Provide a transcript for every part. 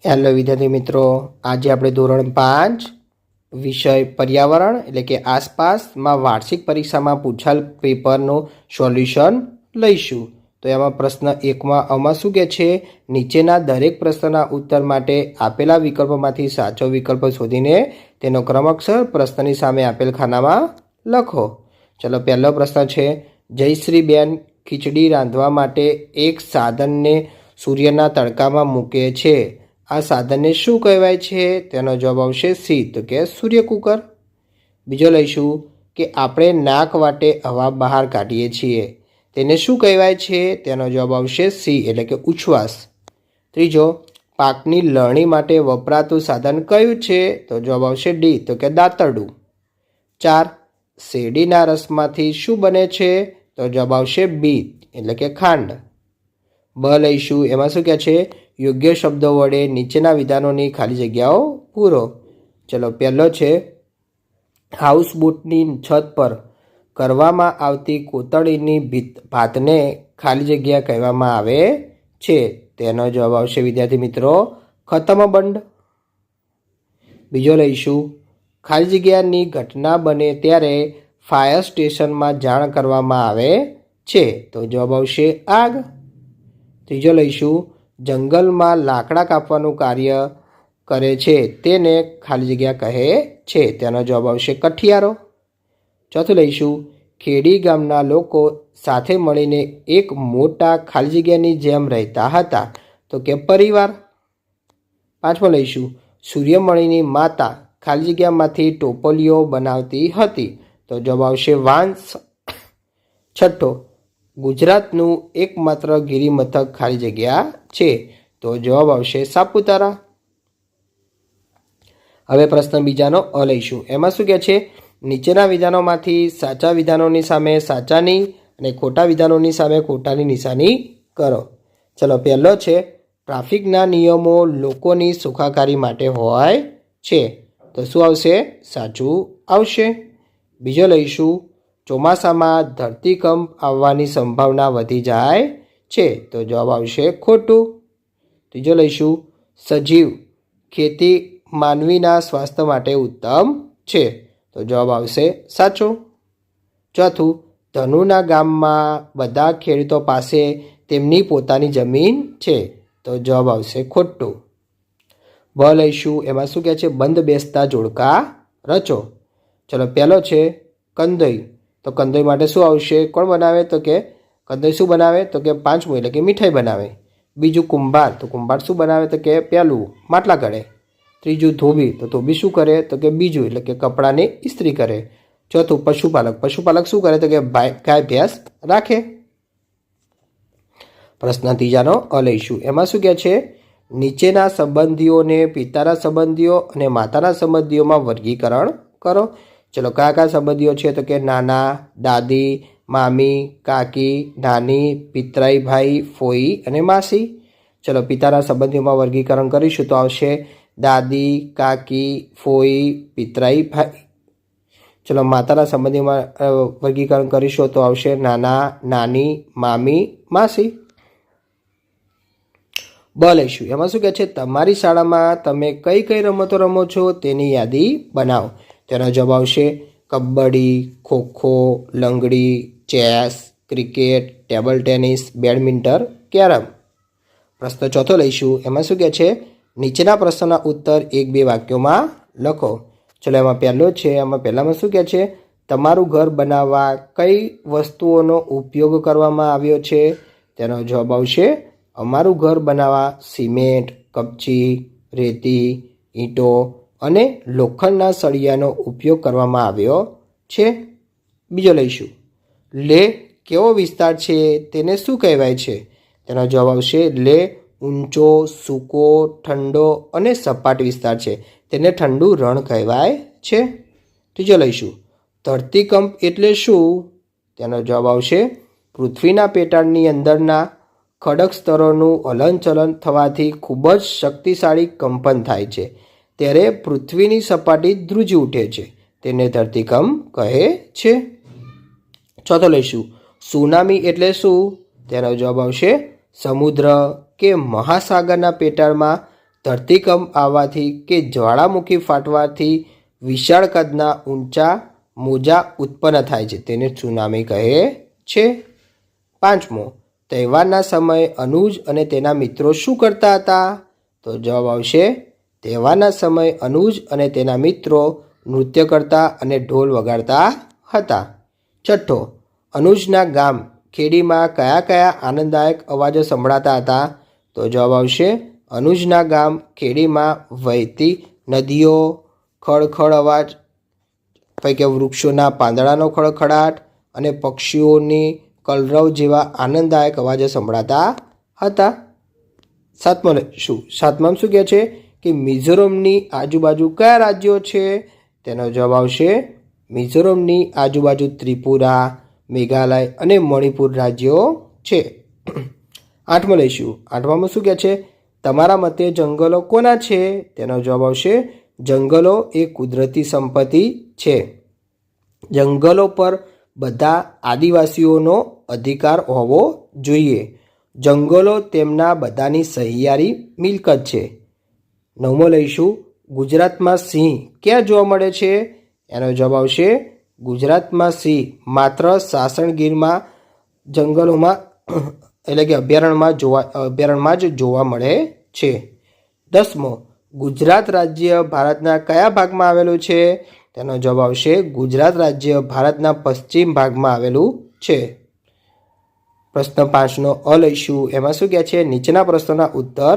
Hello વિદ્યાર્થી મિત્રો, આજે આપણે ધોરણ 5 વિષય પર્યાવરણ એટલે કે આસપાસમાં વાર્ષિક પરીક્ષામાં પૂછાયેલ પેપરનું સોલ્યુશન લઈશું. તો એમાં પ્રશ્ન 1માં આમાં શું કહે છે, નીચેના દરેક પ્રશ્નના ઉત્તર માટે આપેલા વિકલ્પોમાંથી સાચો વિકલ્પ શોધીને તેનો ક્રમશઃ પ્રશ્નની સામે આપેલ ખાનામાં લખો. ચલો, પહેલો પ્રશ્ન છે, જયશ્રીબેન ખીચડી રાંધવા માટે એક સાધનને સૂર્યના તડકામાં મૂકે છે. આ સાધનને શું કહેવાય છે? તેનો જવાબ આવશે સી, તો કે સૂર્ય કુકર. બીજો લઈશું કે આપણે નાક વાટે હવા બહાર કાઢીએ છીએ, તેને શું કહેવાય છે? તેનો જવાબ આવશે સી, એટલે કે ઉચ્છ્વાસ. ત્રીજો, પાકની લણણી માટે વપરાતું સાધન કયું છે? તો જવાબ આવશે ડી, તો કે દાંતરડું. 4, શેરડીના રસમાંથી શું બને છે? તો જવાબ આવશે બી, એટલે કે ખાંડ. બ લઈશું, એમાં શું કહે છે, યોગ્ય શબ્દો વડે નીચેના વિધાનોની ખાલી જગ્યાઓ પૂરો. ચલો, પહેલો છે, હાઉસબોટની છત પર કરવામાં આવતી કોતરણીની ભાતને ખાલી જગ્યા કહેવામાં આવે છે. તેનો જવાબ આવશે વિદ્યાર્થી મિત્રો ખતમબંધ. બીજો લઈશું, ખાલી જગ્યાની ઘટના બને ત્યારે ફાયર સ્ટેશનમાં જાણ કરવામાં આવે છે. તો જવાબ આવશે આગ. ત્રીજો લઈશું, જંગલમાં લાકડા કાપવાનું કાર્ય કરે છે તેને ખાલી જગ્યા કહે છે. તેનો જવાબ આવશે કઠિયારો. ચોથું લઈશું, ખેડી ગામના લોકો સાથે મળીને એક મોટા ખાલી જગ્યાની જેમ રહેતા હતા, તો કે પરિવાર. 5મો લઈશું, સૂર્યમણીની માતા ખાલી જગ્યામાંથી ટોપલીઓ બનાવતી હતી, તો જવાબ આવશે વાંસ. 6, ગુજરાતનું એકમાત્ર ગિરિમથક ખાલી જગ્યા છે, તો જવાબ આવશે સાપુતારા. હવે પ્રશ્ન બીજાનો અ લઈશું. એમાં શું કહે છે, નીચેના વિધાનોમાંથી સાચા વિધાનોની સામે સાચાની અને ખોટા વિધાનોની સામે ખોટાની નિશાની કરો. ચલો, પહેલો છે, ટ્રાફિકના નિયમો લોકોની સુખાકારી માટે હોય છે, તો શું આવશે? સાચું આવશે. બીજો લઈશું, ચોમાસામાં ધરતીકંપ આવવાની સંભાવના વધી જાય છે, તો જવાબ આવશે ખોટું. ત્રીજો લઈશું, સજીવ ખેતી માનવીના સ્વાસ્થ્ય માટે ઉત્તમ છે, તો જવાબ આવશે સાચો. ચોથું, ધનુના ગામમાં બધા ખેડૂતો પાસે તેમની પોતાની જમીન છે, તો જવાબ આવશે ખોટું. બ લઈશું, એમાં શું કહે છે, બંધ બેસતા જોડકા રચો. ચલો, પહેલો છે કંદોઈ, તો કંદોઈ માટે શું આવશે? કોણ બનાવે? તો કે કંદોઈ શું બનાવે? તો કે 5મું એટલે કે મીઠાઈ બનાવે. બીજું કુંભાર, તો કુંભાર શું બનાવે? તો કે પહેલું માટલા ઘડે. ત્રીજું ધોબી, તો ધોબી શું કરે? તો કે બીજું એટલે કે કપડાની ઇસ્ત્રી કરે. ચોથું પશુપાલક, પશુપાલક શું કરે? તો કે ગાય ભેંસ રાખે. પ્રશ્ન ત્રીજાનો અ લઈશું. એમાં શું કહે છે, નીચેના સંબંધીઓને પિતાના સંબંધીઓ અને માતાના સંબંધીઓમાં વર્ગીકરણ કરો. ચલો, કયા કયા સંબંધીઓ છે? તો કે નાના, દાદી, મામી, કાકી, નાની, પિતરાઈ ભાઈ, ફોઈ અને માસી. ચલો, પિતાના સંબંધીઓમાં વર્ગીકરણ કરીશું તો આવશે દાદી, કાકી, ફોઈ, પિતરાઈ ભાઈ. ચલો, માતાના સંબંધીઓમાં વર્ગીકરણ કરીશું તો આવશે નાના, નાની, મામી, માસી. બ લઈશું. એમાં શું કહે છે, તમારી શાળામાં તમે કઈ કઈ રમતો રમો છો તેની યાદી બનાવો. તેનો જવાબ આવશે kabaddi, kho kho, langdi, chess, cricket, table tennis, badminton, carrom. પ્રશ્ન ચોથો લઈશું. એમાં શું કહે છે, નીચેના પ્રશ્નના ઉત્તર 1-2 વાક્યોમાં લખો. ચલો, એમાં પહેલો છે, એમાં પહેલામાં શું કહે છે, તમારું ઘર બનાવવા કઈ વસ્તુઓનો ઉપયોગ કરવામાં આવ્યો છે? તેનો જવાબ આવશે અમારું ઘર બનાવવા સિમેન્ટ, કપચી, રેતી, ઈંટો અને લોખંડના સળિયાનો ઉપયોગ કરવામાં આવ્યો છે. બીજો લઈશું, લેહ કેવો વિસ્તાર છે તેને શું કહેવાય છે? તેનો જવાબ આવશે લેહ ઊંચો, સૂકો, ઠંડો અને સપાટ વિસ્તાર છે, તેને ઠંડુ રણ કહેવાય છે. ત્રીજો લઈશું, ધરતીકંપ એટલે શું? તેનો જવાબ આવશે પૃથ્વીના પેટાળની અંદરના ખડક સ્તરોનું હલનચલન થવાથી ખૂબ જ શક્તિશાળી કંપન થાય છે, ત્યારે પૃથ્વીની સપાટી ધ્રુજી ઉઠે છે, તેને ધરતીકંપ કહે છે. ચોથો લઈશું, સુનામી એટલે શું? તેનો જવાબ આવશે સમુદ્ર કે મહાસાગરના પેટાળમાં ધરતીકંપ આવવાથી કે જ્વાળામુખી ફાટવાથી વિશાળ કદના ઊંચા મોજા ઉત્પન્ન થાય છે, તેને સુનામી કહે છે. 5મો, તહેવારના સમયે અનુજ અને તેના મિત્રો શું કરતા હતા? તો જવાબ આવશે તહેવારના સમયે અનુજ અને તેના મિત્રો નૃત્ય કરતા અને ઢોલ વગાડતા હતા. 6, અનુજના ગામ ખેડીમાં કયા કયા આનંદદાયક અવાજો સંભળાતા હતા? તો જવાબ આવશે અનુજના ગામ ખેડીમાં વહેતી નદીઓ, ખળખળ અવાજ, પૈકી વૃક્ષોના પાંદડાનો ખળખળાટ અને પક્ષીઓની કલરવ જેવા આનંદદાયક અવાજો સંભળાતા હતા. 7માં શું કહે છે કે મિઝોરમની આજુબાજુ કયા રાજ્યો છે? તેનો જવાબ આવશે મિઝોરમની આજુબાજુ ત્રિપુરા, મેઘાલય અને મણિપુર રાજ્યો છે. 8મો લઈશું. 8માં શું કહે છે? તમારા મતે જંગલો કોના છે? તેનો જવાબ આવશે જંગલો એ કુદરતી સંપત્તિ છે. જંગલો પર બધા આદિવાસીઓનો અધિકાર હોવો જોઈએ. જંગલો તેમના બધાની સહિયારી મિલકત છે. 9મો લઈશું. ગુજરાતમાં સિંહ ક્યાં જોવા મળે છે? એનો જવાબ આવશે ગુજરાતમાં સિંહ માત્ર સાસણગીરમાં જંગલોમાં એટલે કે અભયારણ્યમાં જ જોવા મળે છે. 10મો, ગુજરાત રાજ્ય ભારતના કયા ભાગમાં આવેલું છે? તેનો જવાબ આવશે ગુજરાત રાજ્ય ભારતના પશ્ચિમ ભાગમાં આવેલું છે. પ્રશ્ન 5નો અ લઈશું. એમાં શું કહે છે? નીચેના પ્રશ્નોના ઉત્તર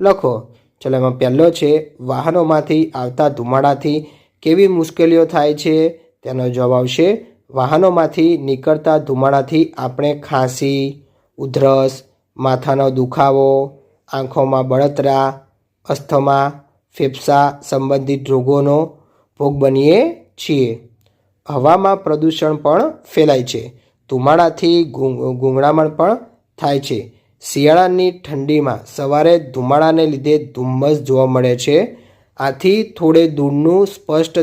લખો. ચલો, એમાં પહેલો છે વાહનોમાંથી આવતા ધુમાડાથી કેવી મુશ્કેલીઓ થાય છે? તેનો જવાબ આવશે વાહનોમાંથી નીકળતા ધુમાડાથી આપણે ખાંસી, ઉધરસ, માથાનો દુખાવો, આંખોમાં બળતરા, અસ્થમા, ફેફસા સંબંધિત રોગોનો ભોગ બનીએ છીએ. હવામાં પ્રદૂષણ પણ ફેલાય છે. ધુમાડાથી ગૂંગળામણ પણ થાય છે. શિયાળાની ઠંડીમાં સવારે ધુમાડાને લીધે ધુમ્મસ જોવા મળે છે. આથી થોડે દૂરનું સ્પષ્ટ ન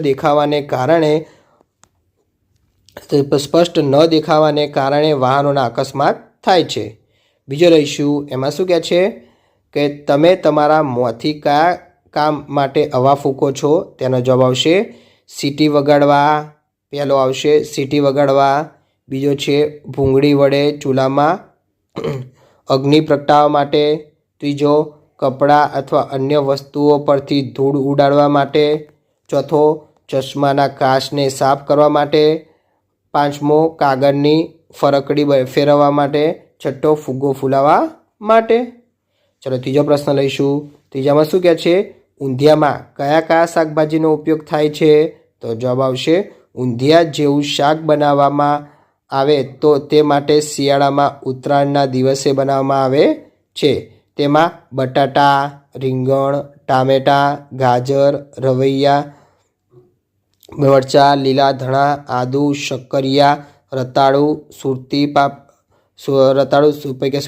દેખાવાને કારણે વાહનોના અકસ્માત થાય છે. બીજો લઈશું. એમાં શું કહે છે કે તમે તમારા મોંથી કયા કામ માટે હવા ફૂંકો છો? તેનો જવાબ આવશે સીટી વગાડવા. પહેલો આવશે સીટી વગાડવા. બીજો છે ભૂંગળી વડે ચૂલામાં અગ્નિ પ્રગટાવવા માટે. ત્રીજો, કપડાં અથવા અન્ય વસ્તુઓ પરથી ધૂળ ઉડાડવા માટે. ચોથો, ચશ્માના કાચને સાફ કરવા માટે. 5મો, કાગળની ફરકડી ફેરવવા માટે. 6, ફુગ્ગો ફૂલાવવા માટે. ચલો, ત્રીજો પ્રશ્ન લઈશું. ત્રીજામાં શું કહે છે? ઊંધિયામાં કયા કયા શાકભાજીનો ઉપયોગ થાય છે? તો જવાબ આવશે ઊંધિયા જેવું શાક બનાવવામાં આવે તો તે માટે શિયાળામાં ઉત્તરાયણના દિવસે બનાવવામાં આવે છે. તેમાં બટાટા, રીંગણ, ટામેટાં, ગાજર, રવૈયા, મરચાં, લીલા ધાણા, આદુ, શક્કરિયા, રતાળુ,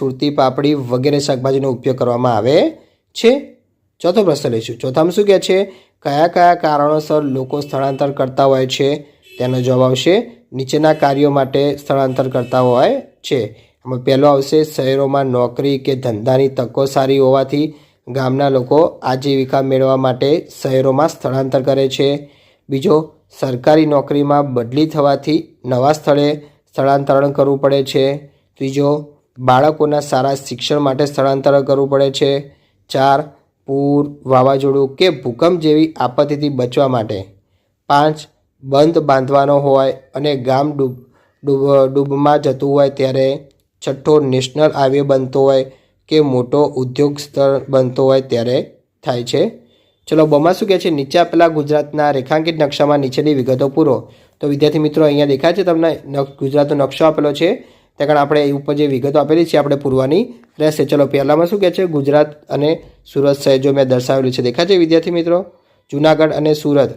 સુરતી પાપડી વગેરે શાકભાજીનો ઉપયોગ કરવામાં આવે છે. ચોથો પ્રશ્ન લઈશું. ચોથામાં શું કહે છે? કયા કયા કારણોસર લોકો સ્થળાંતર કરતા હોય છે? તેનો જવાબ આવશે નીચેના કાર્યો માટે સ્થળાંતર કરતા હોય છે. એમાં પહેલો આવશે શહેરોમાં નોકરી કે ધંધાની તકો સારી હોવાથી ગામના લોકો આજીવિકા મેળવવા માટે શહેરોમાં સ્થળાંતર કરે છે. બીજો, સરકારી નોકરીમાં બદલી થવાથી નવા સ્થળે સ્થળાંતરણ કરવું પડે છે. ત્રીજો, બાળકોના સારા શિક્ષણ માટે સ્થળાંતર કરવું પડે છે. 4, પૂર, વાવાઝોડું કે ભૂકંપ જેવી આપત્તિથી બચવા માટે. 5, બંધ બાંધવાનો હોય અને ગામ ડૂબમાં જતું હોય ત્યારે. 6, નેશનલ હાઈવે બનતો હોય કે મોટો ઉદ્યોગ સ્થળ બનતો હોય ત્યારે થાય છે. ચલો, બમાં શું કહે છે? નીચે આપેલા ગુજરાતના રેખાંકિત નકશામાં નીચેની વિગતો પૂરો. તો વિદ્યાર્થી મિત્રો, અહીંયા દેખાય છે તમને ગુજરાતનો નકશો આપેલો છે. ત્યાં આગળ આપણે ઉપર જે વિગતો આપેલી છે આપણે પૂરવાની રહેશે. ચલો, પહેલામાં શું કહે છે? ગુજરાત અને સુરત શહેર જો મેં દર્શાવેલું છે દેખાય છે વિદ્યાર્થી મિત્રો? જુનાગઢ અને સુરત.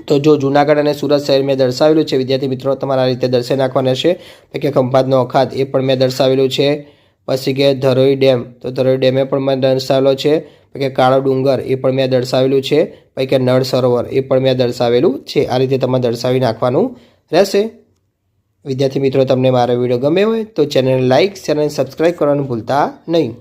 તો જો જુનાગઢ અને સુરત શહેર મેં દર્શાવેલું છે વિદ્યાર્થી મિત્રો, તમારા રીતે દર્શાવી નાખવાના છે. કે ખંભાતનો અખાત એ પણ મેં દર્શાવેલું છે. પછી કે ધરોઈ ડેમ, તો ધરોઈ ડેમે પણ મેં દર્શાવેલો છે. કે કાળો ડુંગર એ પણ મેં દર્શાવેલું છે. પછી કે નળ સરોવર એ પણ મેં દર્શાવેલું છે. આ રીતે તમારે દર્શાવી નાખવાનું રહેશે. વિદ્યાર્થી મિત્રો, તમને મારો વિડીયો ગમે હોય તો ચેનલને લાઇક, શેર અને સબસ્ક્રાઈબ કરવાનું ભૂલતા નહીં.